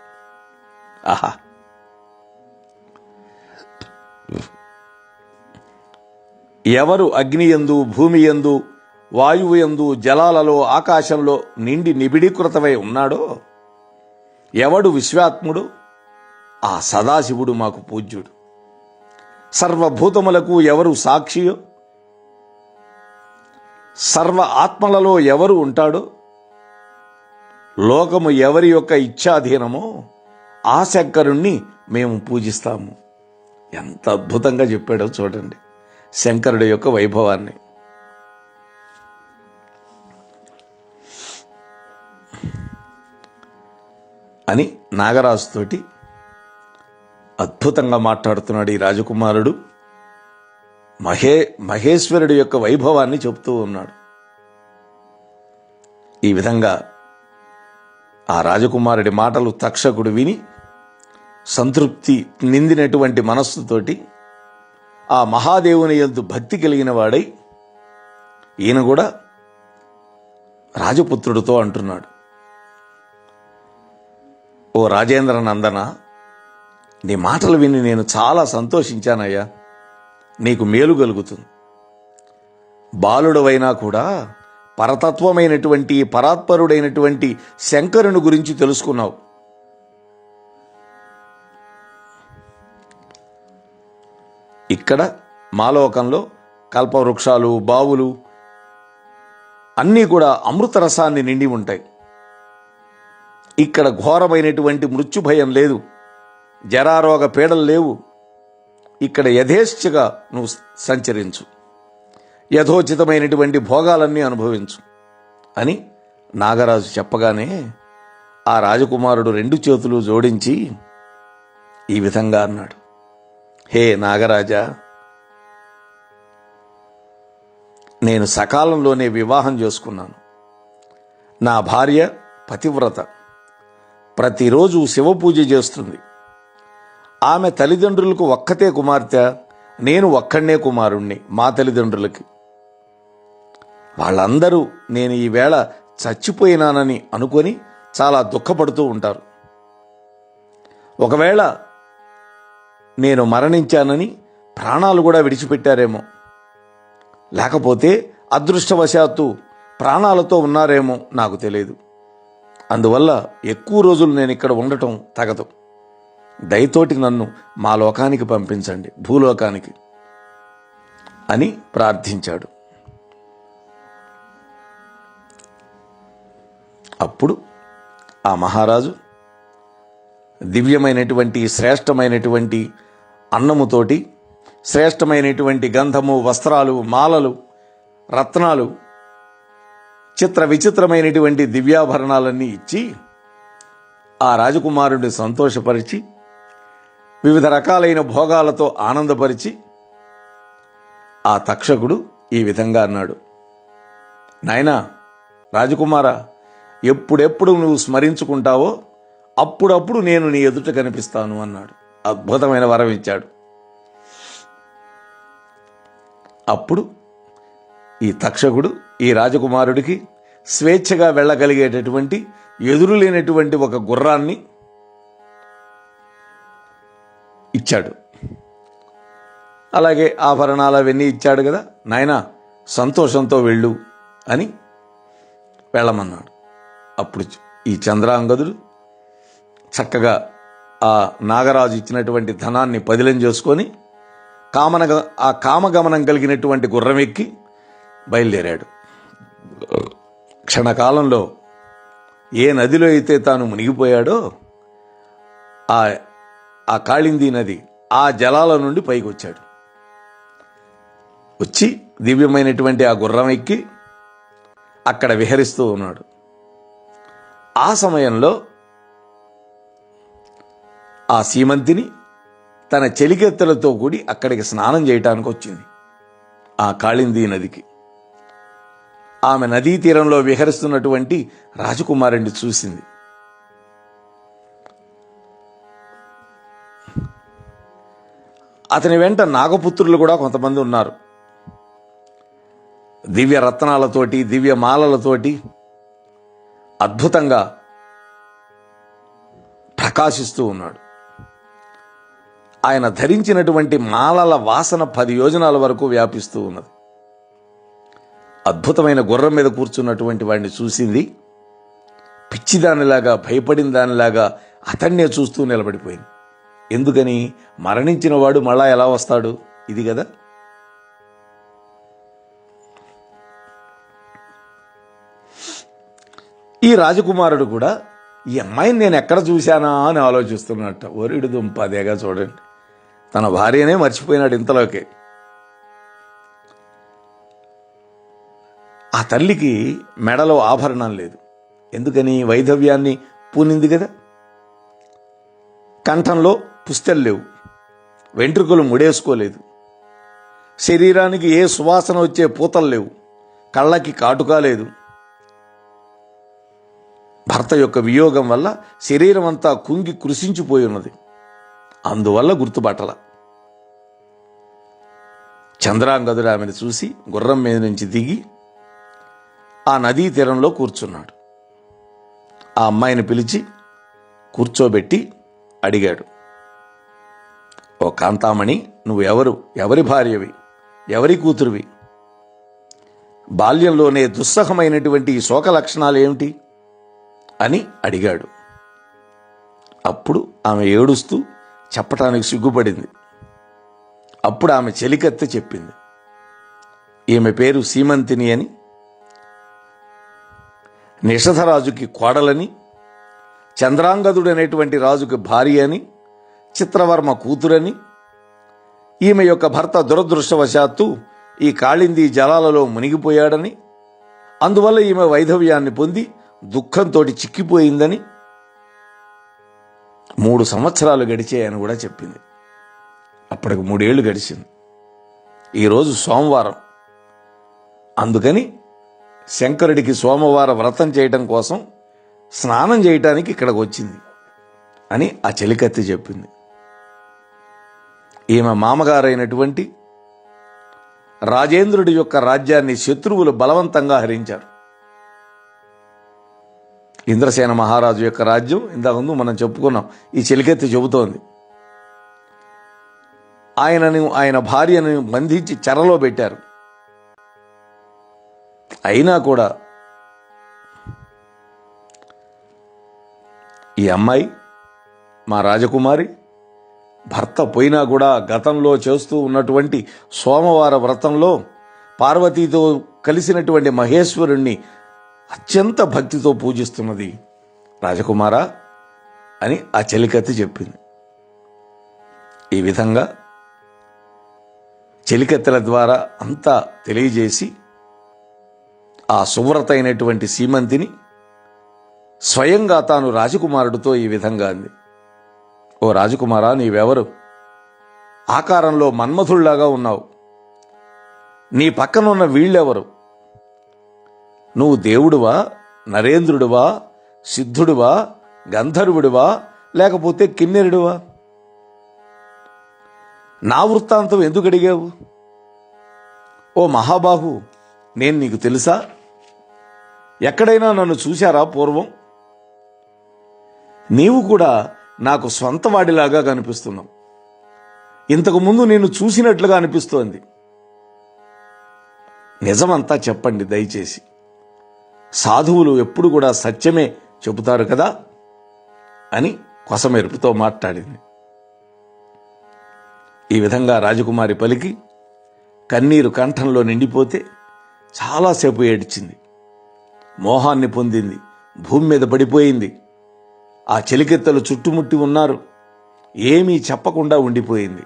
ఆహా, ఎవరు అగ్నియందు, భూమియందు, వాయువుయందు, జలాలలో, ఆకాశంలో నిండి నిబిడీకృతమై ఉన్నాడో, ఎవడు విశ్వాత్ముడు ఆ సదాశివుడు మాకు పూజ్యుడు. సర్వభూతములకు ఎవరు సాక్షియో, సర్వ ఆత్మలలో ఎవరు ఉంటాడో, లోకము ఎవరి యొక్క ఇచ్ఛాధీనమో ఆ శంకరుణ్ణి మేము పూజిస్తాము. ఎంత అద్భుతంగా చెప్పాడో చూడండి శంకరుడి యొక్క వైభవాన్ని. అని నాగరాజుతోటి అద్భుతంగా మాట్లాడుతున్నాడు ఈ రాజకుమారుడు. మహేశ్వరుడి యొక్క వైభవాన్ని చెప్తూ ఉన్నాడు. ఈ విధంగా ఆ రాజకుమారుడి మాటలు తక్షకుడు విని సంతృప్తి నిందినటువంటి మనస్సుతోటి ఆ మహాదేవుని యందు భక్తి కలిగిన వాడై ఈయన కూడా రాజపుత్రుడితో అంటున్నాడు, ఓ రాజేంద్ర నందన, నీ మాటలు విని నేను చాలా సంతోషించానయ్యా. నీకు మేలు కలుగుతుంది. బాలుడవైనా కూడా పరతత్వమైనటువంటి పరాత్పరుడైనటువంటి శంకరుని గురించి తెలుసుకున్నావు. ఇక్కడ మాలోకంలో కల్పవృక్షాలు, బావులు అన్నీ కూడా అమృత రసాన్ని నిండి ఉంటాయి. ఇక్కడ ఘోరమైనటువంటి మృత్యుభయం లేదు, జరారోగ పీడలు లేవు, ఇక్కడ యథేచ్ఛగా నువ్వు సంచరించు, యథోచితమైనటువంటి భోగాలన్నీ అనుభవించు అని నాగరాజు చెప్పగానే ఆ రాజకుమారుడు 2 చేతులు జోడించి ఈ విధంగా అన్నాడు, హే నాగరాజా, నేను సకాలంలోనే వివాహం చేసుకున్నాను. నా భార్య పతివ్రత, ప్రతిరోజు శివపూజ చేస్తుంది. ఆమె తల్లిదండ్రులకు ఒక్కతే కుమార్తె, నేను ఒక్కడే కుమారుణ్ణి. మా తల్లిదండ్రులకి వాళ్ళందరూ నేను ఈవేళ చచ్చిపోయినానని అనుకొని చాలా దుఃఖపడుతూ ఉంటారు. ఒకవేళ నేను మరణించానని ప్రాణాలు కూడా విడిచిపెట్టారేమో, లేకపోతే అదృష్టవశాత్తు ప్రాణాలతో ఉన్నారేమో, నాకు తెలియదు. అందువల్ల ఎక్కువ రోజులు నేను ఇక్కడ ఉండటం తగదు. దయతోటి నన్ను మా లోకానికి పంపించండి, భూలోకానికి అని ప్రార్థించాడు. అప్పుడు ఆ మహారాజు దివ్యమైనటువంటి శ్రేష్టమైనటువంటి అన్నముతోటి, శ్రేష్టమైనటువంటి గంధము, వస్త్రాలు, మాలలు, రత్నాలు, చిత్ర విచిత్రమైనటువంటి దివ్యాభరణాలన్నీ ఇచ్చి ఆ రాజకుమారుడిని సంతోషపరిచి వివిధ రకాలైన భోగాలతో ఆనందపరిచి ఆ తక్షకుడు ఈ విధంగా అన్నాడు, నాయనా రాజకుమారా, ఎప్పుడెప్పుడు నువ్వు స్మరించుకుంటావో అప్పుడప్పుడు నేను నీ ఎదుట కనిపిస్తాను అన్నాడు. అద్భుతమైన వరం ఇచ్చాడు. అప్పుడు ఈ తక్షకుడు ఈ రాజకుమారుడికి స్వేచ్ఛగా వెళ్ళగలిగేటటువంటి, ఎదురులేనటువంటి ఒక గుర్రాన్ని ఇచ్చాడు. అలాగే ఆభరణాలు అవన్నీ ఇచ్చాడు కదా, నాయనా సంతోషంతో వెళ్ళు అని వెళ్ళమన్నాడు. అప్పుడు ఈ చంద్రాంగదుడు చక్కగా ఆ నాగరాజు ఇచ్చినటువంటి ధనాన్ని పదిలం చేసుకొని ఆ కామగమనం కలిగినటువంటి గుర్రం ఎక్కి బయలుదేరాడు. క్షణకాలంలో ఏ నదిలో అయితే తాను మునిగిపోయాడో ఆ కాళింది నది ఆ జలాల నుండి పైకి వచ్చాడు. వచ్చి దివ్యమైనటువంటి ఆ గుర్రం ఎక్కి అక్కడ విహరిస్తూ ఉన్నాడు. ఆ సమయంలో ఆ సీమంతిని తన చెలికెత్తలతో కూడి అక్కడికి స్నానం చేయటానికి వచ్చింది ఆ కాళింది నదికి. ఆమె నదీ తీరంలో విహరిస్తున్నటువంటి రాజకుమారుడిని చూసింది. అతని వెంట నాగపుత్రులు కూడా కొంతమంది ఉన్నారు. దివ్య రత్నాలతోటి, దివ్య మాలలతోటి అద్భుతంగా ప్రకాశిస్తూ ఉన్నాడు. ఆయన ధరించినటువంటి మాలల వాసన 10 యోజనాల వరకు వ్యాపిస్తూ ఉన్నది. అద్భుతమైన గుర్రం మీద కూర్చున్నటువంటి వాడిని చూసింది. పిచ్చిదానిలాగా, భయపడిన దానిలాగా అతన్నే చూస్తూ నిలబడిపోయింది. ఎందుకని? మరణించిన వాడు మళ్ళా ఎలా వస్తాడు? ఇది కదా. ఈ రాజకుమారుడు కూడా ఈ అమ్మాయిని నేను ఎక్కడ చూశానా అని ఆలోచిస్తున్నట్ట. ఒరిడు దుంపదేగా చూడండి, తన భార్యనే మర్చిపోయినాడు ఇంతలోకే. ఆ తల్లికి మెడలో ఆభరణం లేదు. ఎందుకని? వైధవ్యాన్ని పూనింది కదా. కంఠంలో పుస్తెలు లేవు, వెంట్రుకలు ముడేసుకోలేదు, శరీరానికి ఏ సువాసన వచ్చే పూతలు లేవు, కళ్ళకి కాటుకా లేదు. భర్త యొక్క వియోగం వల్ల శరీరం అంతా కుంగి కృషించిపోయి ఉన్నది. అందువల్ల గుర్తుపట్టల. చంద్రాంగదుడు ఆమెను చూసి గుర్రం మీద నుంచి దిగి ఆ నదీ తీరంలో కూర్చున్నాడు. ఆ అమ్మాయిని పిలిచి కూర్చోబెట్టి అడిగాడు, ఓ కాంతామణి, నువ్వు ఎవరి భార్యవి, ఎవరి కూతురువి? బాల్యంలోనే దుస్సహమైనటువంటి ఈ శోక లక్షణాలు ఏమిటి అని అడిగాడు. అప్పుడు ఆమె ఏడుస్తూ చెప్పటానికి సిగ్గుపడింది. అప్పుడు ఆమె చెలికత్తె చెప్పింది, ఈమె పేరు సీమంతిని అని, నిషధరాజుకి కోడలని, చంద్రాంగదుడు అనేటువంటి రాజుకి భార్య అని, చిత్రవర్మ కూతురని, ఈమె యొక్క భర్త దురదృష్టవశాత్తు ఈ కాళింది జలాలలో మునిగిపోయాడని, అందువల్ల ఈమె వైధవ్యాన్ని పొంది దుఃఖంతో చిక్కిపోయిందని 3 సంవత్సరాలు గడిచాయని కూడా చెప్పింది. అప్పటికి 3 ఏళ్లు గడిచింది. ఈరోజు సోమవారం, అందుకని శంకరుడికి సోమవార వ్రతం చేయటం కోసం స్నానం చేయటానికి ఇక్కడికి వచ్చింది అని ఆ చెలికత్తి చెప్పింది. ఈమె మామగారైనటువంటి రాజేంద్రుడి యొక్క రాజ్యాన్ని శత్రువులు బలవంతంగా హరించారు. ఇంద్రసేన మహారాజు యొక్క రాజ్యం ఇంతకుముందు మనం చెప్పుకున్నాం. ఈ చెలికెత్తి చెబుతోంది. ఆయన భార్యను బంధించి చెరలో పెట్టారు. అయినా కూడా ఈ అమ్మాయి, మా రాజకుమారి, భర్త పోయినా కూడా గతంలో చేస్తూ ఉన్నటువంటి సోమవార వ్రతంలో పార్వతీతో కలిసినటువంటి మహేశ్వరుణ్ణి అత్యంత భక్తితో పూజిస్తున్నది రాజకుమారా అని ఆ చెలికత్తి చెప్పింది. ఈ విధంగా చెలికత్తెల ద్వారా అంతా తెలియజేసి ఆ సువ్రత అయినటువంటి సీమంతిని స్వయంగా తాను రాజకుమారుడితో ఈ విధంగా అంది. ఓ రాజకుమారా, నీవెవరు? ఆకారంలో మన్మథుళ్లాగా ఉన్నావు. నీ పక్కనున్న వీళ్ళెవరు? నువ్వు దేవుడువా, నరేంద్రుడివా, సిద్ధుడివా, గంధర్వుడివా, లేకపోతే కిన్నెరుడివా? నా వృత్తాంతం ఎందుకు అడిగావు? ఓ మహాబాహు, నేను నీకు తెలుసా? ఎక్కడైనా నన్ను చూశారా పూర్వం? నీవు కూడా నాకు స్వంతవాడిలాగా కనిపిస్తున్నావు. ఇంతకుముందు నేను చూసినట్లుగా అనిపిస్తోంది. నిజమంతా చెప్పండి దయచేసి. సాధువులు ఎప్పుడు కూడా సత్యమే చెబుతారు కదా అని కొసమెరుపుతో మాట్లాడింది. ఈ విధంగా రాజకుమారి పలికి కన్నీరు కంఠంలో నిండిపోతే చాలాసేపు ఏడ్చింది. మోహాన్ని పొందింది. భూమి మీద పడిపోయింది. ఆ చెలికెత్తలు చుట్టుముట్టి ఉన్నారు. ఏమీ చెప్పకుండా ఉండిపోయింది.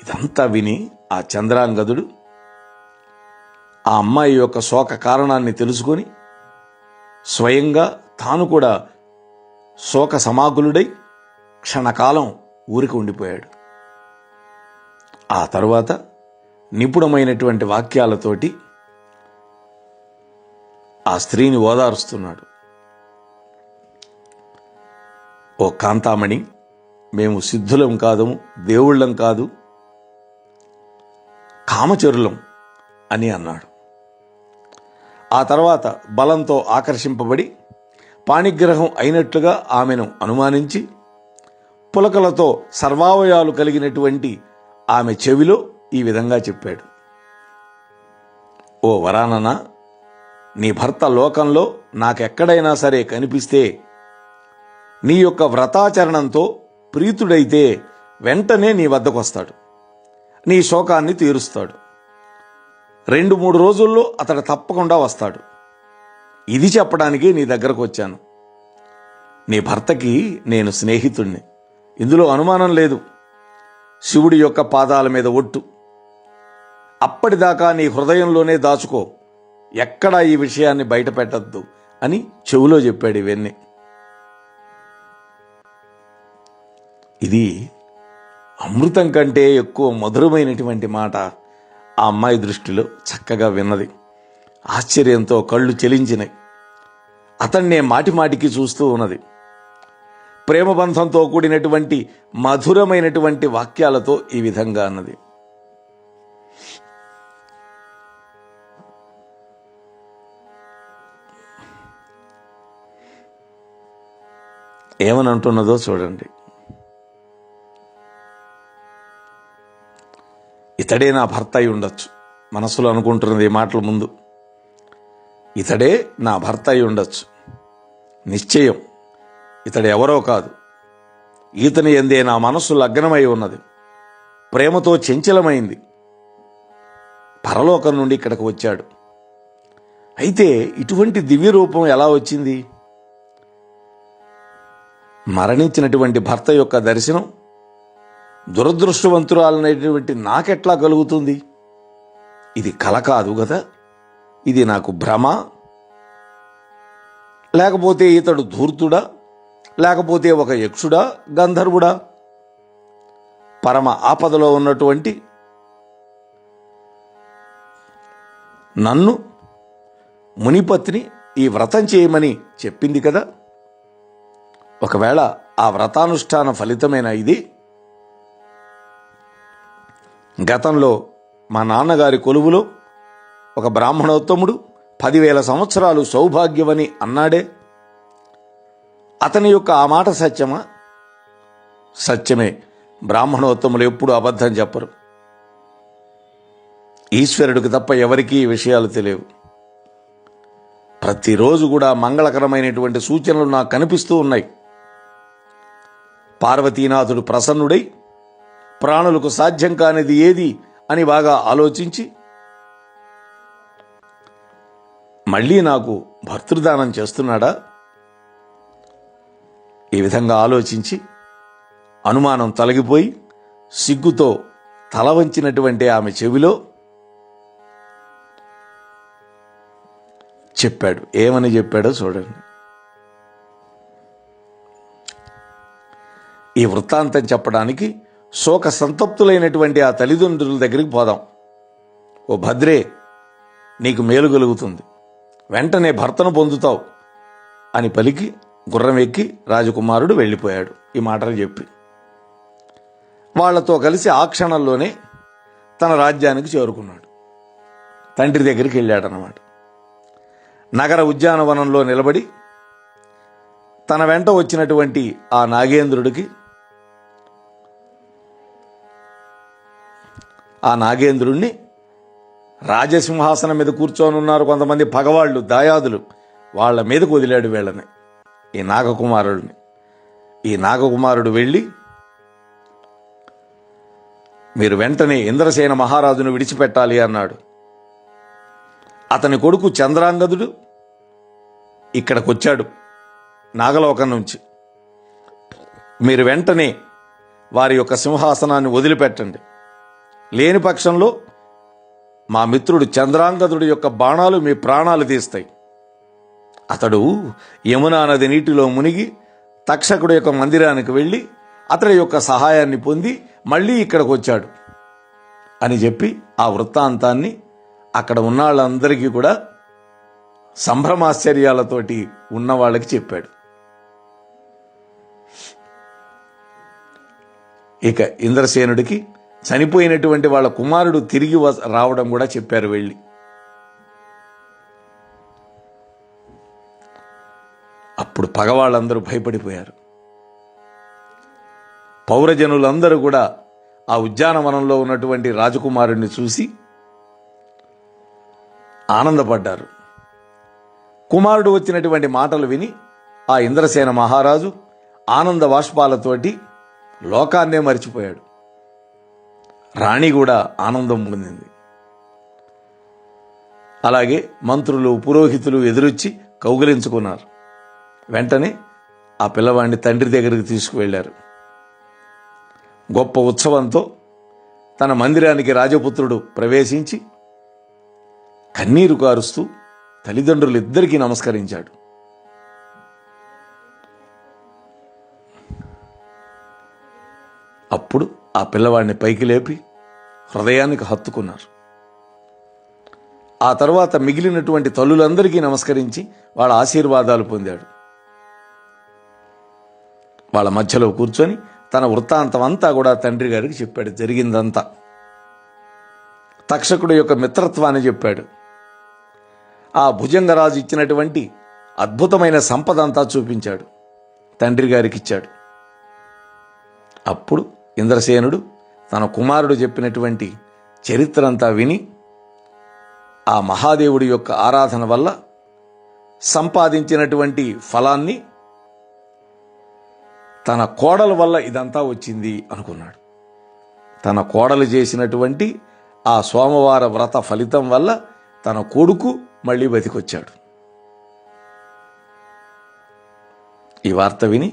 ఇదంతా విని ఆ చంద్రాంగదుడు ఆ అమ్మాయి యొక్క శోక కారణాన్ని తెలుసుకొని స్వయంగా తాను కూడా శోక సమాకులుడై క్షణకాలం ఊరికి ఉండిపోయాడు. ఆ తరువాత నిపుణమైనటువంటి వాక్యాలతోటి ఆ స్త్రీని ఓదారుస్తున్నాడు. ఓ కాంతామణి, మేము సిద్ధులం కాదు, దేవుళ్ళం కాదు, కామచరులం అని అన్నాడు. ఆ తర్వాత బలంతో ఆకర్షింపబడి పాణిగ్రహం అయినట్లుగా ఆమెను అనుమానించి పులకలతో సర్వావయాలు కలిగినటువంటి ఆమె చెవిలో ఈ విధంగా చెప్పాడు. ఓ వరాననా, నీ భర్త లోకంలో నాకెక్కడైనా సరే కనిపిస్తే నీ యొక్క వ్రతాచరణంతో ప్రీతుడైతే వెంటనే నీ వద్దకొస్తాడు. నీ శోకాన్ని తీరుస్తాడు. 2-3 రోజుల్లో అతడు తప్పకుండా వస్తాడు. ఇది చెప్పడానికి నీ దగ్గరకు వచ్చాను. నీ భర్తకి నేను స్నేహితుణ్ణి, ఇందులో అనుమానం లేదు. శివుడి యొక్క పాదాల మీద ఒట్టు. అప్పటిదాకా నీ హృదయంలోనే దాచుకో, ఎక్కడా ఈ విషయాన్ని బయట పెట్టద్దు అని చెవులో చెప్పాడు. ఇవన్నీ ఇది అమృతం కంటే ఎక్కువ మధురమైనటువంటి మాట ఆ అమ్మాయి దృష్టిలో చక్కగా విన్నది. ఆశ్చర్యంతో కళ్ళు చెలించినాయి. అతన్నే మాటిమాటికి చూస్తూ ఉన్నది. ప్రేమబంధంతో కూడినటువంటి మధురమైనటువంటి వాక్యాలతో ఈ విధంగా అన్నది. ఏమనంటున్నదో చూడండి. ఇతడే నా భర్త అయి ఉండొచ్చు. మనసులో అనుకుంటున్నది ఈ మాటల ముందు. ఇతడే నా భర్త అయి ఉండొచ్చు. నిశ్చయం ఇతడు ఎవరో కాదు. ఈతని ఎందే నా మనస్సు లగ్నమై ఉన్నది. ప్రేమతో చంచలమైంది. పరలోకం నుండి ఇక్కడికి వచ్చాడు. అయితే ఇటువంటి దివ్య రూపం ఎలా వచ్చింది? మరణించినటువంటి భర్త యొక్క దర్శనం దురదృష్టవంతురాలనేటువంటి నాకెట్లా కలుగుతుంది? ఇది కల కాదు కదా, ఇది నాకు భ్రమ, లేకపోతే ఇతడు ధూర్తుడా, లేకపోతే ఒక యక్షుడా, గంధర్వుడా? పరమ ఆపదలో ఉన్నటువంటి నన్ను మునిపత్ని ఈ వ్రతం చేయమని చెప్పింది కదా, ఒకవేళ ఆ వ్రతానుష్ఠాన ఫలితమైన ఇది. గతంలో మా నాన్నగారి కొలువులో ఒక బ్రాహ్మణోత్తముడు 10,000 సంవత్సరాలు సౌభాగ్యవని అన్నాడే, అతని యొక్క ఆ మాట సత్యమా? సత్యమే. బ్రాహ్మణోత్తములు ఎప్పుడు అబద్ధం చెప్పరు. ఈశ్వరుడికి తప్ప ఎవరికీ ఈ విషయాలు తెలియవు. ప్రతిరోజు కూడా మంగళకరమైనటువంటి సూచనలు నాకు కనిపిస్తూ ఉన్నాయి. పార్వతీనాథుడు ప్రసన్నుడై ప్రాణులకు సాధ్యం కానిది ఏది అని బాగా ఆలోచించి మళ్ళీ నాకు భర్తృదానం చేస్తున్నాడా? ఈ విధంగా ఆలోచించి అనుమానం తొలగిపోయి సిగ్గుతో తల వంచినటువంటి ఆమె చెవిలో చెప్పాడు. ఏమని చెప్పాడో చూడండి. ఈ వృత్తాంతం చెప్పడానికి శోక సంతప్తులైనటువంటి ఆ తల్లిదండ్రుల దగ్గరికి పోదాం. ఓ భద్రే, నీకు మేలు కలుగుతుంది, వెంటనే భర్తను పొందుతావు అని పలికి గుర్రం ఎక్కి రాజకుమారుడు వెళ్ళిపోయాడు. ఈ మాటలు చెప్పి వాళ్లతో కలిసి ఆ క్షణంలోనే తన రాజ్యానికి చేరుకున్నాడు. తండ్రి దగ్గరికి వెళ్ళాడనమాట. నగర ఉద్యానవనంలో నిలబడి తన వెంట వచ్చినటువంటి ఆ నాగేంద్రుడికి, ఆ నాగేంద్రుణ్ణి రాజసింహాసనం మీద కూర్చొని ఉన్నారు కొంతమంది పగవాళ్ళు, దాయాదులు, వాళ్ళ మీదకు వదిలాడు వీళ్ళని, ఈ నాగకుమారుడిని. ఈ నాగకుమారుడు వెళ్ళి, మీరు వెంటనే ఇంద్రసేన మహారాజును విడిచిపెట్టాలి అన్నాడు. అతని కొడుకు చంద్రాంగదుడు ఇక్కడికి వచ్చాడు నాగలోకం నుంచి. మీరు వెంటనే వారి యొక్క సింహాసనాన్ని వదిలిపెట్టండి, లేని పక్షంలో మా మిత్రుడు చంద్రాంగదుడి యొక్క బాణాలు మీ ప్రాణాలు తీస్తాయి. అతడు యమునా నది నీటిలో మునిగి తక్షకుడు యొక్క మందిరానికి వెళ్ళి అతడి యొక్క సహాయాన్ని పొంది మళ్ళీ ఇక్కడికి వచ్చాడు అని చెప్పి ఆ వృత్తాంతాన్ని అక్కడ ఉన్న వాళ్ళందరికీ కూడా సంభ్రమాశ్చర్యాలతోటి ఉన్న వాళ్ళకి చెప్పాడు. ఇక ఇంద్రసేనుడికి చనిపోయినటువంటి వాళ్ళ కుమారుడు తిరిగి రావడం కూడా చెప్పారు వెళ్ళి. అప్పుడు పగవాళ్ళందరూ భయపడిపోయారు. పౌరజనులందరూ కూడా ఆ ఉద్యానవనంలో ఉన్నటువంటి రాజకుమారుడిని చూసి ఆనందపడ్డారు. కుమారుడు వచ్చినటువంటి మాటలు విని ఆ ఇంద్రసేన మహారాజు ఆనంద బాష్పాలతోటి లోకాన్నే మరిచిపోయాడు. రాణి కూడా ఆనందం పొందింది. అలాగే మంత్రులు, పురోహితులు ఎదురొచ్చి కౌగిలించుకున్నారు. వెంటనే ఆ పిల్లవాడిని తండ్రి దగ్గరికి తీసుకువెళ్లారు. గొప్ప ఉత్సవంతో తన మందిరానికి రాజపుత్రుడు ప్రవేశించి కన్నీరు కారుస్తూ తల్లిదండ్రులిద్దరికీ నమస్కరించాడు. అప్పుడు ఆ పిల్లవాడిని పైకి లేపి హృదయానికి హత్తుకున్నారు. ఆ తర్వాత మిగిలినటువంటి తల్లులందరికీ నమస్కరించి వాళ్ళ ఆశీర్వాదాలు పొందాడు. వాళ్ళ మధ్యలో కూర్చొని తన వృత్తాంతం అంతా కూడా తండ్రి గారికి చెప్పాడు. జరిగిందంతా తక్షకుడు యొక్క మిత్రత్వాన్ని చెప్పాడు. ఆ భుజంగరాజు ఇచ్చినటువంటి అద్భుతమైన సంపద అంతా చూపించాడు, తండ్రి గారికి ఇచ్చాడు. అప్పుడు ఇంద్రసేనుడు తన కుమారుడు చెప్పినటువంటి చరిత్ర అంతా విని ఆ మహాదేవుడి యొక్క ఆరాధన వల్ల సంపాదించినటువంటి ఫలాన్ని తన కోడల వల్ల ఇదంతా వచ్చింది అనుకున్నాడు. తన కోడలు చేసినటువంటి ఆ సోమవార వ్రత ఫలితం వల్ల తన కొడుకు మళ్ళీ బతికొచ్చాడు. ఈ వార్త విని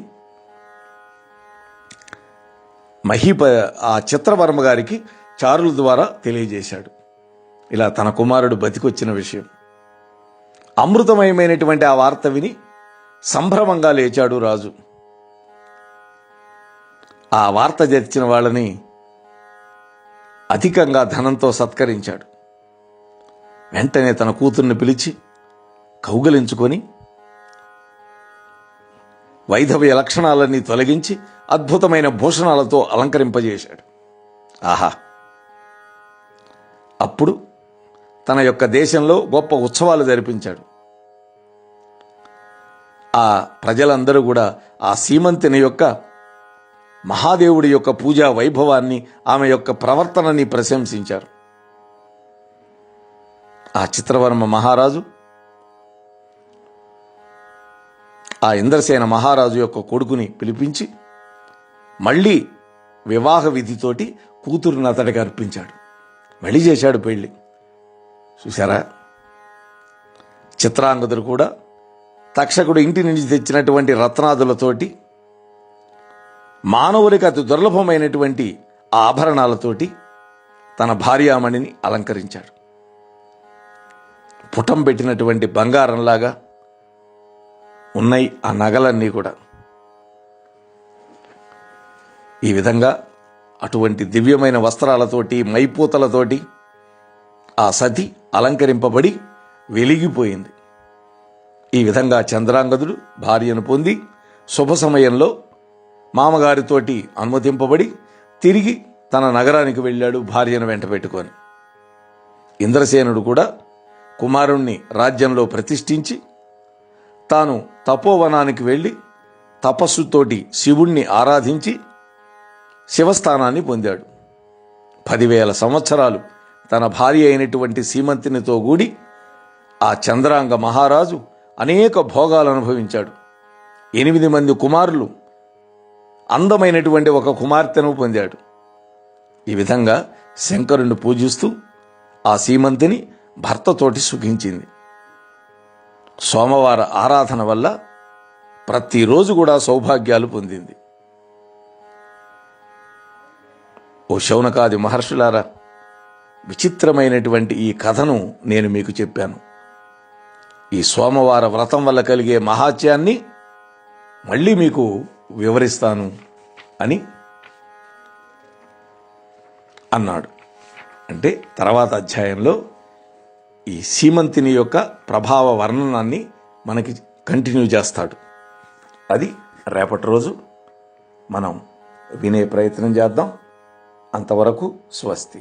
మహీప ఆ చిత్రవర్మ గారికి చారుల ద్వారా తెలియజేశాడు. ఇలా తన కుమారుడు బతికొచ్చిన విషయం. అమృతమయమైనటువంటి ఆ వార్త విని సంభ్రమంగా లేచాడు రాజు. ఆ వార్త తెచ్చిన వాళ్ళని అధికంగా ధనంతో సత్కరించాడు. వెంటనే తన కూతుర్ని పిలిచి కౌగలించుకొని వైధవ్య లక్షణాలన్నీ తొలగించి అద్భుతమైన భూషణాలతో అలంకరింపజేశాడు. ఆహా! అప్పుడు తన యొక్క దేశంలో గొప్ప ఉత్సవాలు జరిపించాడు. ఆ ప్రజలందరూ కూడా ఆ సీమంతిని యొక్క మహాదేవుడి యొక్క పూజా వైభవాన్ని, ఆమె యొక్క ప్రవర్తనని ప్రశంసించారు. ఆ చిత్రవర్మ మహారాజు ఆ ఇంద్రసేన మహారాజు యొక్క కొడుకుని పిలిపించి మళ్ళీ వివాహ విధితోటి కూతురుని అతడికి అర్పించాడు. మళ్ళీ చేశాడు పెళ్లి. చూశారా? చిత్రాంగదుడు కూడా తక్షకుడు ఇంటి నుంచి తెచ్చినటువంటి రత్నాదులతోటి, మానవునికి అతి దుర్లభమైనటువంటి ఆ ఆభరణాలతోటి తన భార్యామణిని అలంకరించాడు. పుటం పెట్టినటువంటి బంగారంలాగా ఉన్నాయి ఆ నగలన్నీ కూడా. ఈ విధంగా అటువంటి దివ్యమైన వస్త్రాలతోటి, మైపూతలతోటి ఆ సతి అలంకరింపబడి వెలిగిపోయింది. ఈ విధంగా చంద్రాంగదుడు భార్యను పొంది శుభ సమయంలో మామగారితోటి అనుమతింపబడి తిరిగి తన నగరానికి వెళ్ళాడు భార్యను వెంట పెట్టుకొని. ఇంద్రసేనుడు కూడా కుమారుణ్ణి రాజ్యంలో ప్రతిష్ఠించి తాను తపోవనానికి వెళ్ళి తపస్సుతోటి శివుణ్ణి ఆరాధించి శివస్థానాన్ని పొందాడు. 10,000 సంవత్సరాలు తన భార్య అయినటువంటి సీమంతినితో కూడి ఆ చంద్రాంగ మహారాజు అనేక భోగాలు అనుభవించాడు. 8 మంది కుమారులు, అందమైనటువంటి ఒక కుమార్తెను పొందాడు. ఈ విధంగా శంకరుణ్ణి పూజిస్తూ ఆ సీమంతిని భర్తతోటి సుఖించింది. సోమవార ఆరాధన వల్ల ప్రతిరోజు కూడా సౌభాగ్యాలు పొందింది. ఓ శౌనకాది మహర్షులారా, విచిత్రమైనటువంటి ఈ కథను నేను మీకు చెప్పాను. ఈ సోమవార వ్రతం వల్ల కలిగే మహాత్యాన్ని మళ్ళీ మీకు వివరిస్తాను అని అన్నాడు. అంటే తర్వాత అధ్యాయంలో ఈ సీమంతిని యొక్క ప్రభావ వర్ణనాన్ని మనకి కంటిన్యూ చేస్తాడు. అది రేపటి రోజు మనం వినే ప్రయత్నం చేద్దాం. అంతవరకు స్వస్తి.